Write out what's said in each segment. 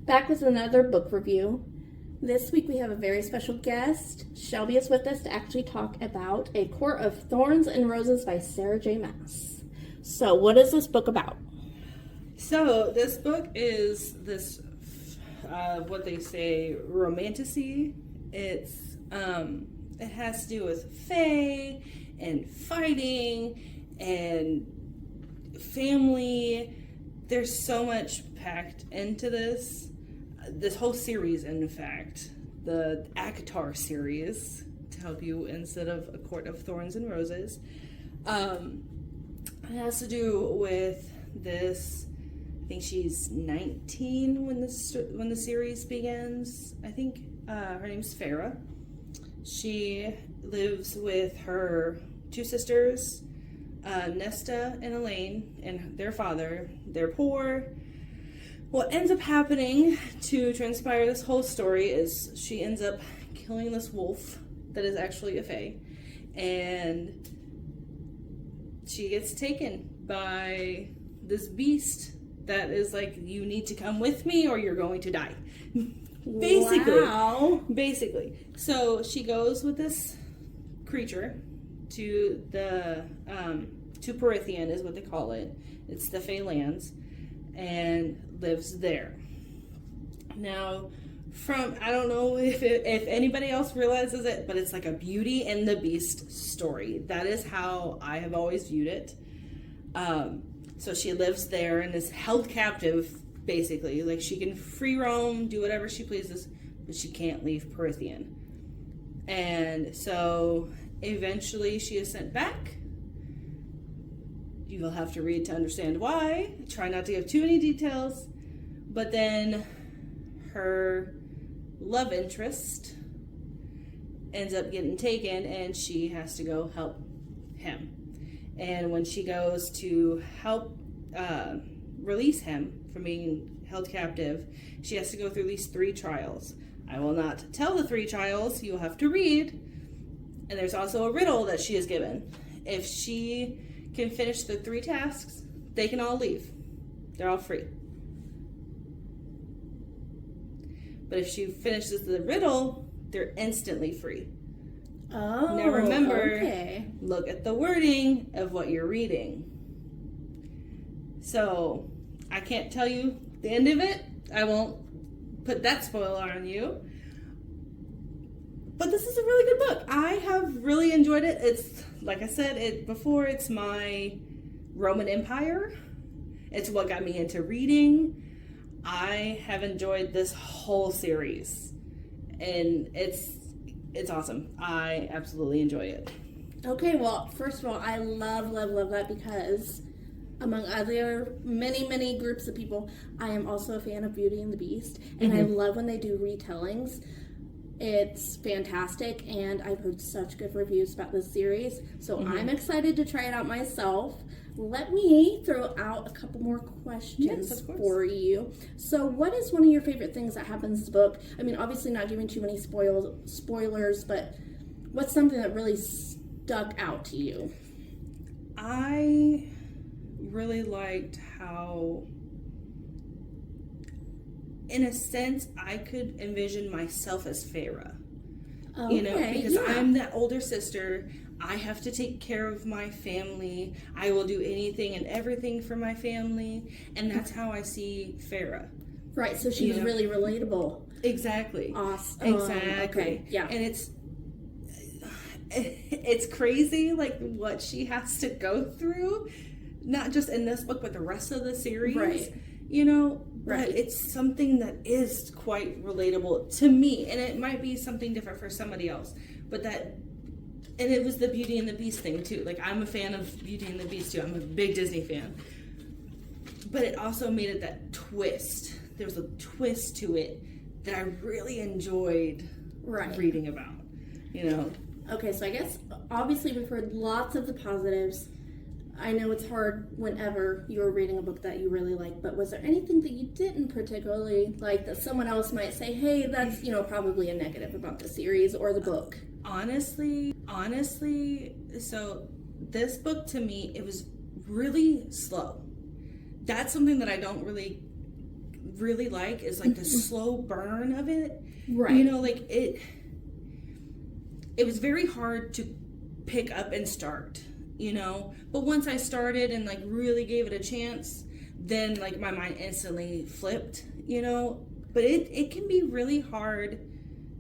Back with another book review. This week we have a very special guest. Shelby is with us to actually talk about A Court of Thorns and Roses by Sarah J. Maas. So, what is this book about? So, this book is this, what they say, romantasy. It has to do with fae and fighting and family. There's so much packed into this whole series, in fact, the ACOTAR series, to help you instead of A Court of Thorns and Roses. It has to do with this. I think she's 19 when the series begins. I think her name's Farah. She lives with her two sisters, Nesta and Elaine, and their father. They're poor. What ends up happening to transpire this whole story is she ends up killing this wolf that is actually a fae, and she gets taken by this beast that is like, you need to come with me or you're going to die. Basically. So she goes with this creature to the to Perithian is what they call it. It's the Fey lands, and lives there. Now, I don't know if anybody else realizes it, but it's like a Beauty and the Beast story. That is how I have always viewed it. So she lives there and is held captive, basically. Like, she can free roam, do whatever she pleases, but she can't leave Perithian. And so eventually she is sent back. You will have to read to understand why. Try not to give too many details. But then her love interest ends up getting taken, and she has to go help him. And when she goes to help release him from being held captive, she has to go through these 3 trials. I will not tell the 3 trials. You'll have to read. And there's also a riddle that she is given. If she can finish the 3 tasks, they can all leave. They're all free. But if she finishes the riddle, they're instantly free. Oh, now remember, okay. Look at the wording of what you're reading. So, I can't tell you the end of it. I won't put that spoiler on you. But this is a really good book. I have really enjoyed it. It's, like I said before, it's my Roman Empire. It's what got me into reading. I have enjoyed this whole series. And it's awesome. I absolutely enjoy it. Okay, well, first of all, I love that because among other many groups of people, I am also a fan of Beauty and the Beast. And I love when they do retellings. It's fantastic, and I've heard such good reviews about this series, so I'm excited to try it out myself. Let me throw out a couple more questions for you. So what is one of your favorite things that happens in this book? I mean, obviously not giving too many spoilers, but what's something that really stuck out to you? I really liked how, in a sense, I could envision myself as Farah. Okay, because I'm that older sister. I have to take care of my family. I will do anything and everything for my family. And that's how I see Farah. Right, so she's really relatable. Exactly. Awesome. Exactly. Okay, yeah. And it's crazy, like, what she has to go through. Not just in this book, but the rest of the series. Right. But it's something that is quite relatable to me, and it might be something different for somebody else. And it was the Beauty and the Beast thing too. Like, I'm a fan of Beauty and the Beast too. I'm a big Disney fan. But it also made it that twist. There was a twist to it that I really enjoyed reading about. Okay, so I guess obviously we've heard lots of the positives. I know it's hard whenever you're reading a book that you really like, but was there anything that you didn't particularly like that someone else might say, hey, that's, probably a negative about the series or the book? Honestly, so this book to me, it was really slow. That's something that I don't really really like is like the slow burn of it. Right. You know, like it was very hard to pick up and start, you know. But once I started and like really gave it a chance, then like my mind instantly flipped, you know. But it can be really hard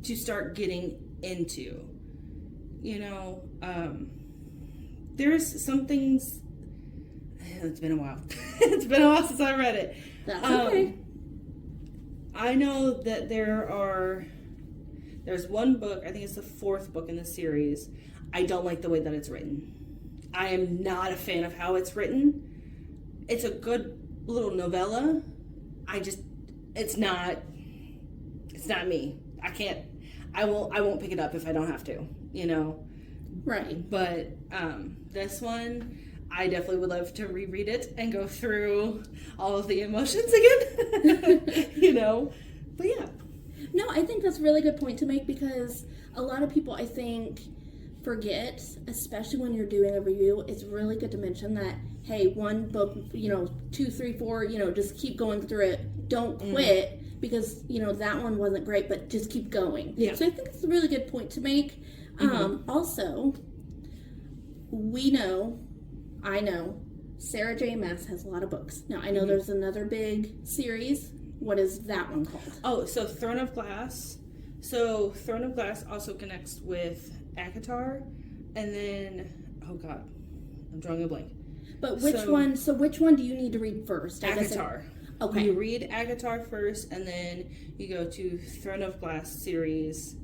to start getting into, you know. There's some things. It's been a while. It's been a while since I read it. That's okay. I know that there's one book, I think it's the 4th book in the series. I don't like the way that it's written. I am not a fan of how it's written. It's a good little novella. It's not me. I won't pick it up if I don't have to, you know. Right. But this one, I definitely would love to reread it and go through all of the emotions again, you know. But yeah. No, I think that's a really good point to make, because a lot of people, I think, forget, especially when you're doing a review, it's really good to mention that, hey, one book, you know, 2, 3, 4, you know, just keep going through it. Don't quit because, you know, that one wasn't great, but just keep going. Yeah. So I think it's a really good point to make. Also, I know, Sarah J. Maas has a lot of books. Now, I know there's another big series. What is that one called? Oh, so Throne of Glass. So Throne of Glass also connects with ACOTAR. And then, oh God, I'm drawing a blank. But which one do you need to read first? ACOTAR. Okay. You read ACOTAR first, and then you go to Throne of Glass series.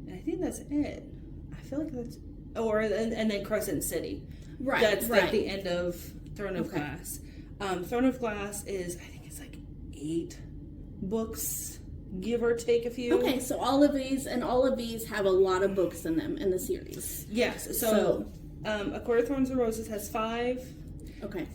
And I think that's it. I feel like that's... and then Crescent City. Right, That's right. like the end of Throne of Glass. Throne of Glass is, I think it's like 8 books, give or take a few. Okay, so all of these have a lot of books in them in the series. Yes. So A Court of Thorns and Roses has 5. Okay.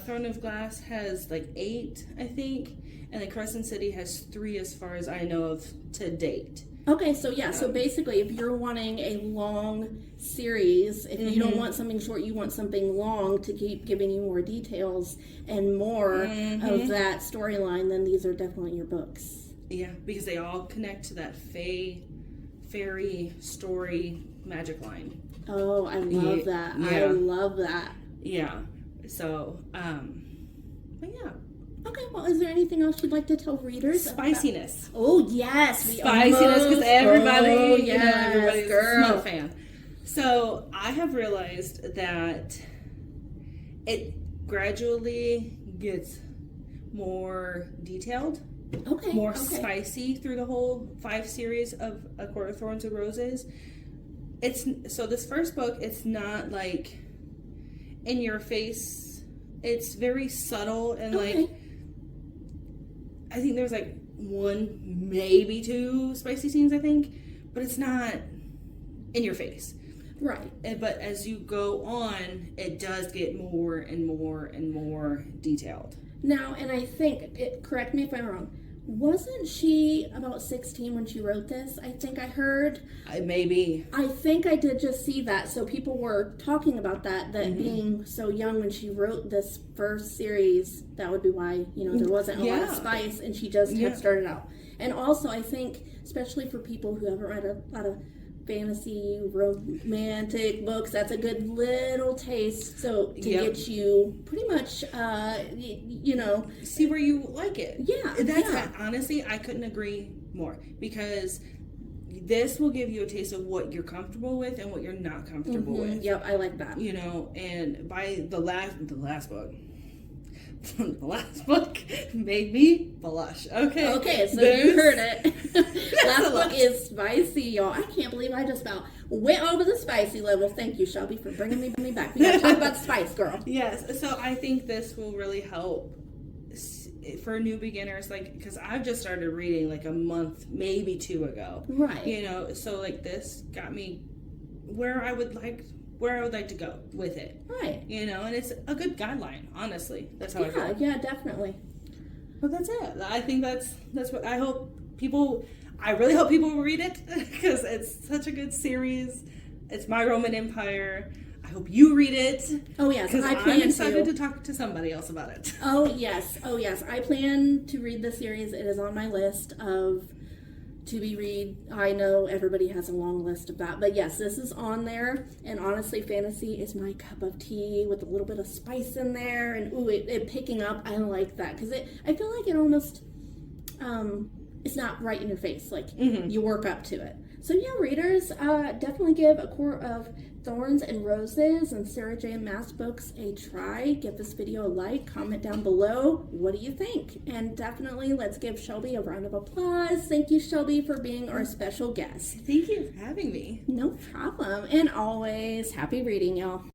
Throne of Glass has like 8, I think, and then Crescent City has 3 as far as I know of to date. Okay, so yeah, so basically if you're wanting a long series, if you don't want something short, you want something long to keep giving you more details and more of that storyline, then these are definitely your books. Yeah, because they all connect to that fairy story magic line. Oh, I love that. Yeah. I love that. Yeah. So, but yeah. Okay, well, is there anything else you'd like to tell readers? Spiciness. Oh, yes. Spiciness, because everybody's a girl. smut fan. So, I have realized that it gradually gets more detailed, more spicy through the whole 5 series of A Court of Thorns and Roses. So this first book, it's not like in your face. It's very subtle and like, I think there's like 1, maybe 2 spicy scenes, I think, but it's not in your face. Right. But as you go on, it does get more and more and more detailed. Now, and I think, correct me if I'm wrong, wasn't she about 16 when she wrote this? I think I heard. Maybe. I think I did just see that. So people were talking about that being so young when she wrote this first series, that would be why, there wasn't a lot of spice and she just had started out. And also, I think, especially for people who haven't read a lot of fantasy, romantic books, that's a good little taste. So to get you pretty much, see where you like it. Yeah. Honestly, I couldn't agree more, because this will give you a taste of what you're comfortable with and what you're not comfortable with. Yep, I like that. And by the last book. The last book made me blush. Okay, so you heard it. Last book is spicy, y'all. I can't believe I just about went over the spicy level. Thank you, Shelby, for bringing me back. We gotta talk about the spice, girl. Yes, so I think this will really help for new beginners, like, because I've just started reading like a month, maybe 2 ago. Right. So like this got me where I would like to go with it. Right. And it's a good guideline, honestly. That's how I feel. Yeah, definitely. But that's it. I think that's what I really hope people will read it, because it's such a good series. It's My Roman Empire. I hope you read it. Oh yes, Because I plan I'm excited to talk to somebody else about it. Oh yes, I plan to read the series. It is on my list of to be read. I know everybody has a long list of that, but yes, this is on there. And honestly, fantasy is my cup of tea with a little bit of spice in there, and ooh, it picking up. I like that because I feel like it almost it's not right in your face. Like you work up to it. So yeah, readers, definitely give A Court of Thorns and Roses and Sarah J. Maas books a try. Give this video a like, comment down below. What do you think? And definitely let's give Shelby a round of applause. Thank you, Shelby, for being our special guest. Thank you for having me. No problem. And always happy reading, y'all.